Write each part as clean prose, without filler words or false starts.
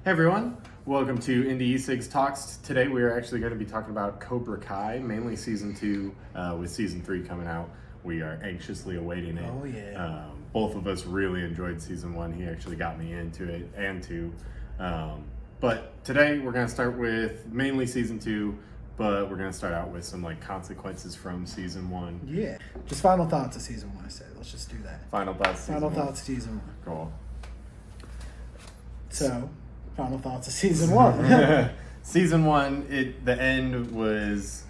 Hey everyone, welcome to Indy Cigs Talks. Today we are actually going to be talking about Cobra Kai, mainly Season 2, with Season 3 coming out. We are anxiously awaiting it. Oh yeah. Both of us really enjoyed Season 1. He actually got me into it, and 2. But today we're going to start with mainly Season 2, but we're going to start out with some consequences from Season 1. Yeah. Just final thoughts of Season 1, I said. Let's just do that. Final thoughts Final thoughts of Season 1. Cool. So, final thoughts of Season 1. Season 1, the end was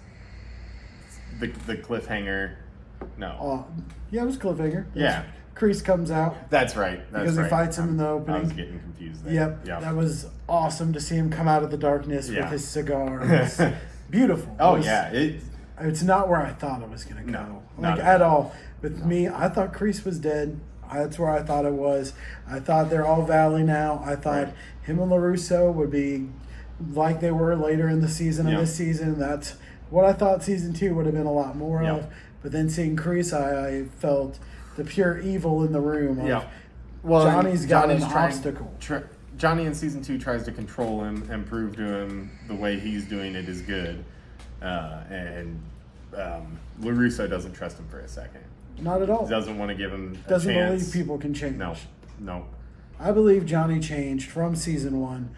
the cliffhanger. No. Yeah, it was cliffhanger. Yeah. Kreese comes out. That's right. Because he fights him in the I opening. was getting confused there. Yep. That was awesome to see him come out of the darkness with his cigar. It was beautiful. Oh, yeah. It's not where I thought it was going to go. No, at all. With me, I thought Kreese was dead. That's where I thought it was. I thought they're all Valley now. I thought him and LaRusso would be like they were later in the season of this season. That's what I thought Season 2 would have been a lot more of. But then seeing Kreese, I felt the pure evil in the room. Well, Johnny's got an obstacle. Johnny in Season 2 tries to control him and prove to him the way he's doing it is good. And LaRusso doesn't trust him for a second. Not at all. He doesn't want to give him a chance. Doesn't believe people can change. No. I believe Johnny changed from Season 1,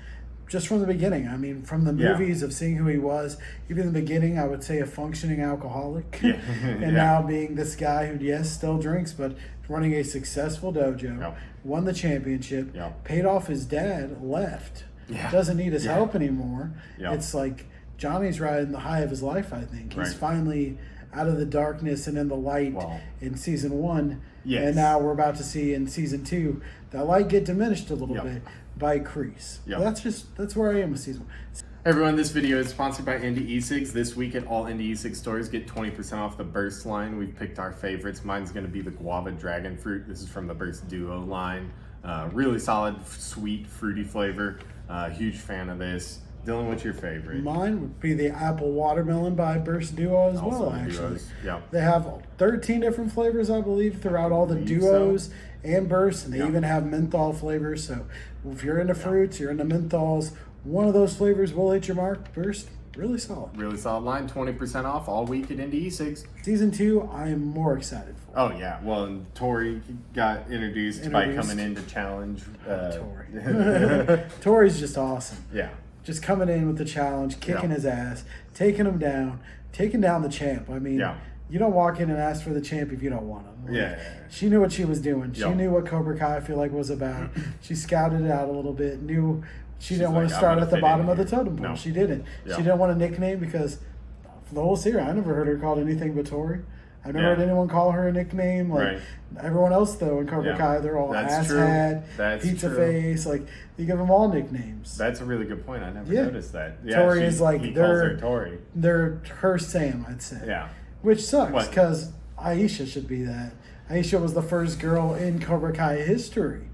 just from the beginning. I mean, from the movies of seeing who he was. Even in the beginning, I would say a functioning alcoholic. And now being this guy who, yes, still drinks, but running a successful dojo, won the championship, paid off his dad, left, doesn't need his help anymore. It's like Johnny's riding the high of his life, I think. He's finally out of the darkness and in the light in Season 1. And now we're about to see in Season 2 that light get diminished a little bit by Kreese. That's where I am with Season 1. Hey everyone, this video is sponsored by Indy Cigs. This week at all Indy Cigs stores, get 20% off the Burst line. We've picked our favorites. Mine's going to be the Guava Dragon Fruit. This is from the Burst Duo line. Really solid, sweet, fruity flavor. Huge fan of this. Dylan, what's your favorite? Mine would be the Apple Watermelon by Burst Duo as well, actually. Duos. They have 13 different flavors, I believe, throughout all the duos and bursts, and they even have menthol flavors. So if you're into fruits, you're into menthols, one of those flavors will hit your mark. Burst, really solid. Really solid line, 20% off all week at Indy Cigs. Season 2, I am more excited for. Oh, yeah. Well, and Tori got introduced by coming in to challenge. Tori. Tori's just awesome. Yeah. Just coming in with the challenge, kicking his ass, taking him down, taking down the champ. I mean, you don't walk in and ask for the champ if you don't want him. She knew what she was doing. She knew what Cobra Kai, I feel like, was about. She scouted it out a little bit, knew she didn't want to start at the bottom of the totem pole. She didn't. She didn't want a nickname because for the whole series, I never heard her called anything but Tori. I've never heard anyone call her a nickname. Everyone else, though, in Cobra Kai, they're all asshat, pizza face. You give them all nicknames. That's a really good point. I never noticed that. Tori is he calls her Tori. They're her Sam, I'd say. Yeah. Which sucks because Aisha should be that. Aisha was the first girl in Cobra Kai history.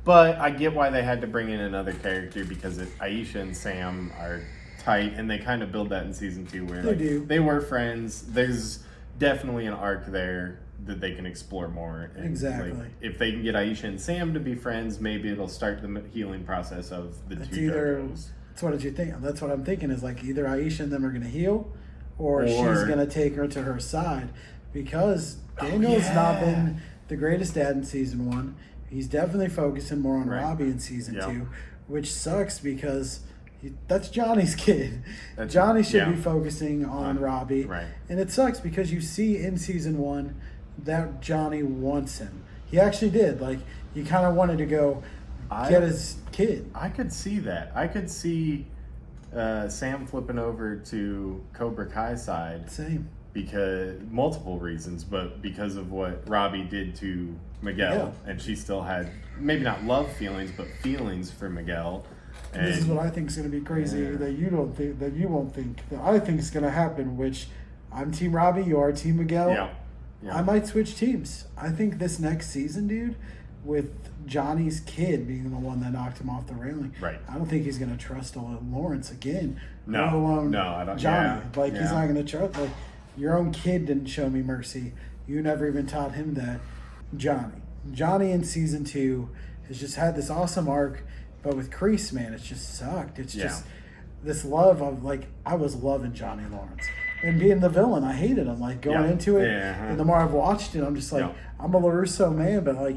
But I get why they had to bring in another character because Aisha and Sam are tight, and they kind of build that in Season 2 where they were friends. There's definitely an arc there that they can explore more. And exactly. If they can get Aisha and Sam to be friends, maybe it'll start the healing process of the two dojos. That's what you think. That's what I'm thinking is either Aisha and them are going to heal or she's going to take her to her side because Daniel's not been the greatest dad in Season 1. He's definitely focusing more on Robbie in Season 2, which sucks because that's Johnny's kid. Johnny should be focusing on Robbie. And it sucks because you see in Season 1 that Johnny wants him. He actually did. He kind of wanted to go get his kid. I could see that. I could see Sam flipping over to Cobra Kai's side. Same. Because multiple reasons, but because of what Robbie did to Miguel, and she still had maybe not love feelings, but feelings for Miguel. And this is what I think is going to be crazy that you don't think, that you won't think, that I think is going to happen. Which I'm Team Robbie, you are Team Miguel. I might switch teams. I think this next season, dude, with Johnny's kid being the one that knocked him off the railing, I don't think he's going to trust Lawrence again. No, I don't. Johnny, he's not going to trust. Your own kid didn't show me mercy. You never even taught him that. Johnny in Season 2 has just had this awesome arc But with Kreese, man, it's just sucked. It's just this love of, like, I was loving Johnny Lawrence. And being the villain, I hated him. Like, going into it, and the more I've watched it, I'm just like, I'm a LaRusso man, but, like,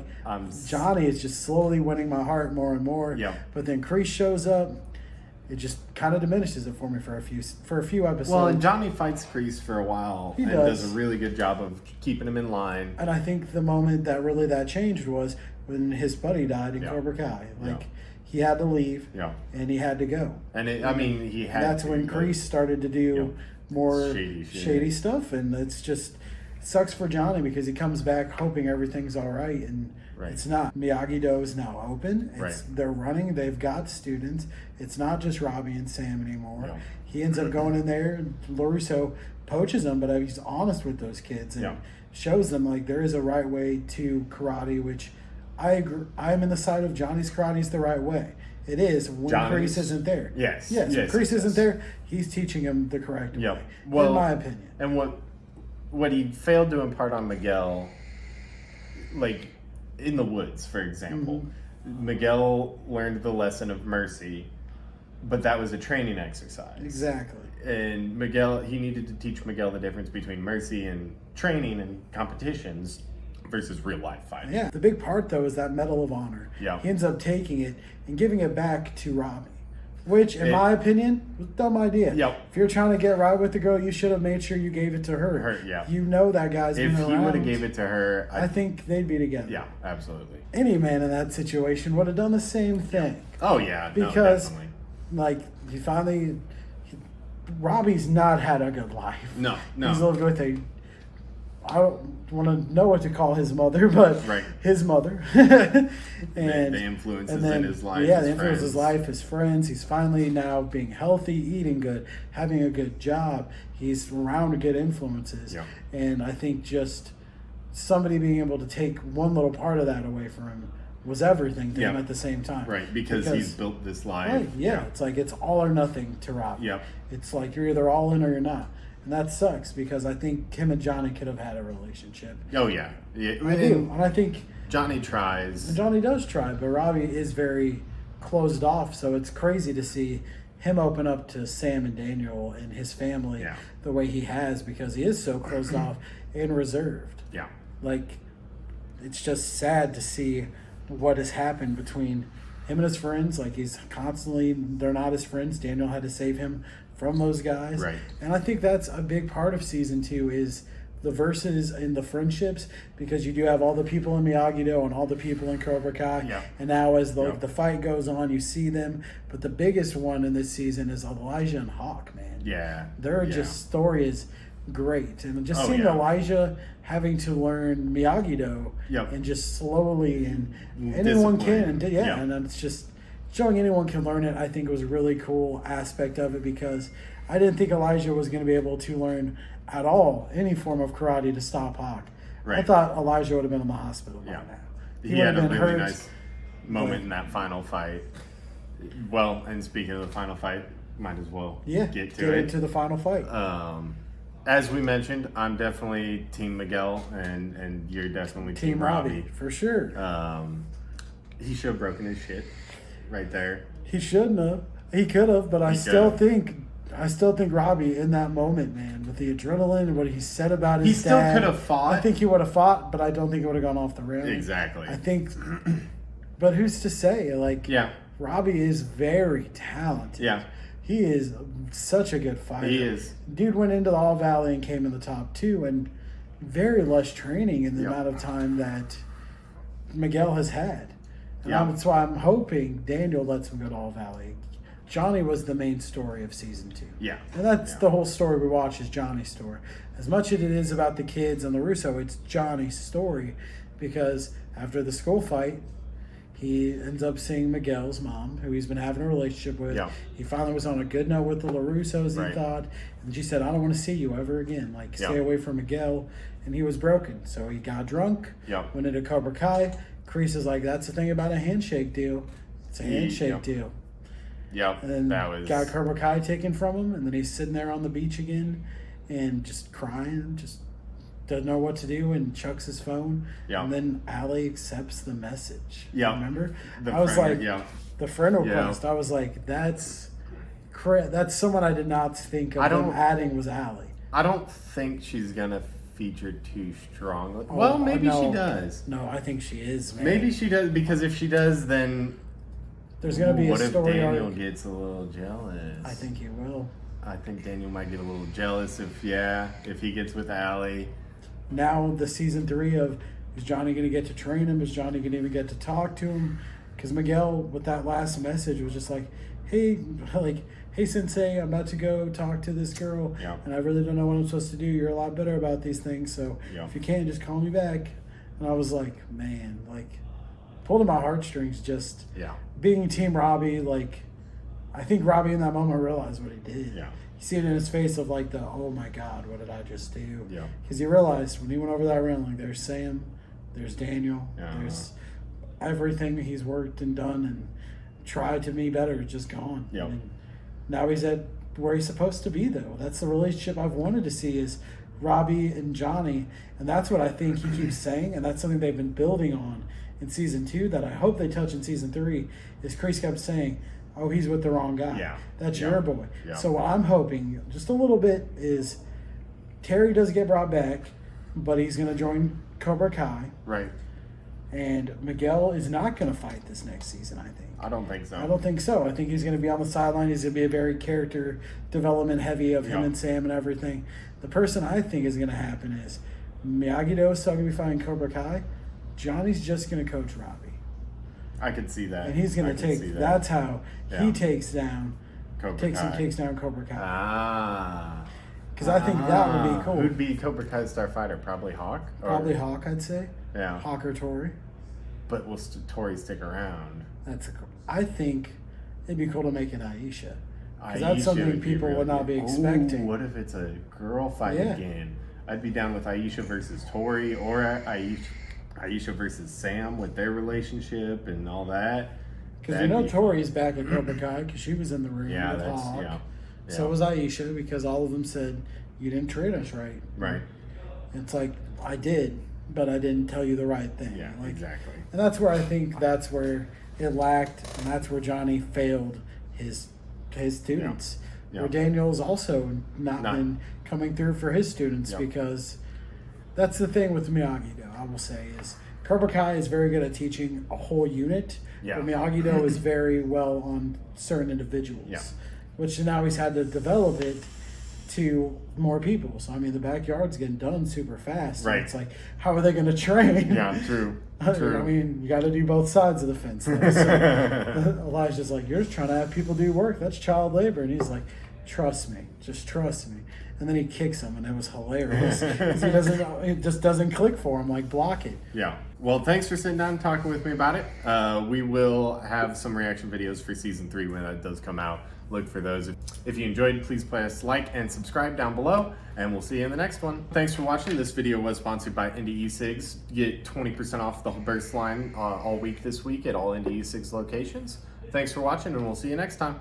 Johnny is just slowly winning my heart more and more. But then Kreese shows up. It just kind of diminishes it for me for a few episodes. Well, and Johnny fights Kreese for a while and does a really good job of keeping him in line. And I think the moment that changed was when his buddy died in Cobra Kai. Like, he had to leave, and he had to go. And he had. That's when Kreese started to do more shady stuff, and it's just sucks for Johnny because he comes back hoping everything's all right, and it's not. Miyagi-Do is now open. They're running. They've got students. It's not just Robbie and Sam anymore. He ends up going in there, and LaRusso poaches them, but he's honest with those kids and shows them, like, there is a right way to karate, which I agree. I'm in the side of Johnny's karate is the right way. It is when Kreese isn't there. Yes. When Kreese isn't there, he's teaching him the correct way, in my opinion. And what he failed to impart on Miguel, like in the woods, for example, Miguel learned the lesson of mercy, but that was a training exercise. Exactly. And he needed to teach Miguel the difference between mercy and training and competitions versus real life fighting. Yeah. The big part, though, is that Medal of Honor. He ends up taking it and giving it back to Robbie, which, in my opinion, was a dumb idea. If you're trying to get right with the girl, you should have made sure you gave it to her. You know that guy's been around. If he would have gave it to her, I think they'd be together. Yeah, absolutely. Any man in that situation would have done the same thing. Oh, yeah. Because, like, Robbie's not had a good life. No. He's lived with I don't want to know what to call his mother, but his mother. And the influences in his life. Yeah, the influences in his life, his friends. He's finally now being healthy, eating good, having a good job. He's around good influences. And I think just somebody being able to take one little part of that away from him was everything to him at the same time. Because he's built this life. It's like it's all or nothing to Rob. It's like you're either all in or you're not. And that sucks because I think him and Johnny could have had a relationship. Oh, yeah. I do. And I think Johnny tries. And Johnny does try, but Robbie is very closed off. So it's crazy to see him open up to Sam and Daniel and his family the way he has because he is so closed off and reserved. Like, it's just sad to see what has happened between him and his friends. Like, they're not his friends. Daniel had to save him from those guys. And I think that's a big part of season 2 is the verses and the friendships, because you do have all the people in Miyagi-Do and all the people in Cobra Kai. And now as the fight goes on, you see them. But the biggest one in this season is Elijah and Hawk, man. Their just story is great. And just seeing Elijah having to learn Miyagi-Do and just slowly and anyone can. And it's just showing anyone can learn it, I think was a really cool aspect of it because I didn't think Elijah was going to be able to learn at all any form of karate to stop Hawk. I thought Elijah would have been in the hospital by now. He had a really nice moment in that final fight. Well, and speaking of the final fight, might as well get into the final fight. As we mentioned, I'm definitely Team Miguel, and you're definitely Team Robbie. For sure. He should have broken his shit. Right there. He shouldn't have. He could have, but I still think Robbie in that moment, man, with the adrenaline and what he said about his dad. He still could have fought. I think he would have fought, but I don't think it would have gone off the rails. Exactly. I think, but who's to say? Like, Robbie is very talented. He is such a good fighter. He is. Dude went into the All Valley and came in the top 2, and very less training in the amount of time that Miguel has had. And that's why I'm hoping Daniel lets him go to All Valley. Johnny was the main story of season 2. And that's the whole story we watch is Johnny's story. As much as it is about the kids and LaRusso, it's Johnny's story because after the school fight, he ends up seeing Miguel's mom, who he's been having a relationship with. He finally was on a good note with the LaRussos, he thought. And she said, I don't want to see you ever again. Like, stay away from Miguel. And he was broken. So he got drunk, went into Cobra Kai. Kreese is like, that's the thing about a handshake deal. It's a handshake deal. And then got Cobra Kai taken from him, and then he's sitting there on the beach again and just crying, just doesn't know what to do and chucks his phone. And then Allie accepts the message. Remember? I was like, the friend Yeah. request. I was like, that's someone I did not think of them adding was Allie. I don't think she's gonna feature too strongly. Well, maybe no. she does. No, I think she is, man. Maybe she does, because if she does, then there's gonna be a what story if Daniel arc. gets a little jealous? I think he will. I think Daniel might get a little jealous if he gets with Allie. Now the season 3 of, is Johnny gonna get to train him? Is Johnny gonna even get to talk to him? Because Miguel, with that last message, was just like, hey, Sensei, I'm about to go talk to this girl, and I really don't know what I'm supposed to do. You're a lot better about these things, so if you can, just call me back. And I was like, man, like, pulled at my heartstrings just being Team Robbie. Like, I think Robbie in that moment realized what he did. Yeah. You see it in his face of like oh my God, what did I just do? Yeah. Because he realized when he went over that railing, there's Sam, there's Daniel, there's everything he's worked and done and tried to be better is just gone. Yeah. And now he's at where he's supposed to be, though. That's the relationship I've wanted to see, is Robbie and Johnny, and that's what I think he keeps saying, and that's something they've been building on in season 2 that I hope they touch in season 3. Is Chris kept saying, oh, he's with the wrong guy. Yeah. That's your boy. Yeah. So what I'm hoping, just a little bit, is Terry does get brought back, but he's going to join Cobra Kai. Right. And Miguel is not going to fight this next season, I think. I don't think so. I don't think so. I think he's going to be on the sideline. He's going to be a very character development heavy of him and Sam and everything. The person I think is going to happen is Miyagi-Do is still going to be fighting Cobra Kai. Johnny's just going to coach Robbie. I could see that. And he's going to take, that's how he takes down, takes down Cobra Kai. Ah. Because I think that would be cool. Who'd be Cobra Kai's star fighter? Probably Hawk? Probably Hawk, I'd say. Yeah. Hawk or Tori. But will Tori stick around? I think it'd be cool to make it Aisha. Because that's something people would not be expecting. What if it's a girl fight again? I'd be down with Aisha versus Tori, or Aisha versus Sam with their relationship and all that. Because Tori's back at Cobra Kai because she was in the room with Hawk. Yeah. So was Aisha, because all of them said, you didn't treat us right. Right. It's like, I did, but I didn't tell you the right thing. Yeah, exactly. And that's where I think that's where it lacked, and that's where Johnny failed his students. Yeah. Where Daniel's also not been coming through for his students, because that's the thing with Miyagi-Do, I will say, is Cobra Kai is very good at teaching a whole unit, but Miyagi-Do is very well on certain individuals, which now he's had to develop it to more people. So, I mean, the backyard's getting done super fast. Right. And it's like, how are they going to train? Yeah, true. I mean, you got to do both sides of the fence. Though, so Elijah's like, you're just trying to have people do work. That's child labor. And he's like, trust me. Just trust me. And then he kicks him, and it was hilarious. 'Cause it just doesn't click for him. Like, block it. Yeah. Well, thanks for sitting down and talking with me about it. We will have some reaction videos for season 3 when that does come out. Look for those. If you enjoyed, please press like and subscribe down below, and we'll see you in the next one. Thanks for watching. This video was sponsored by Indy Cigs. Get 20% off the burst line all week this week at all Indy Cigs locations. Thanks for watching, and we'll see you next time.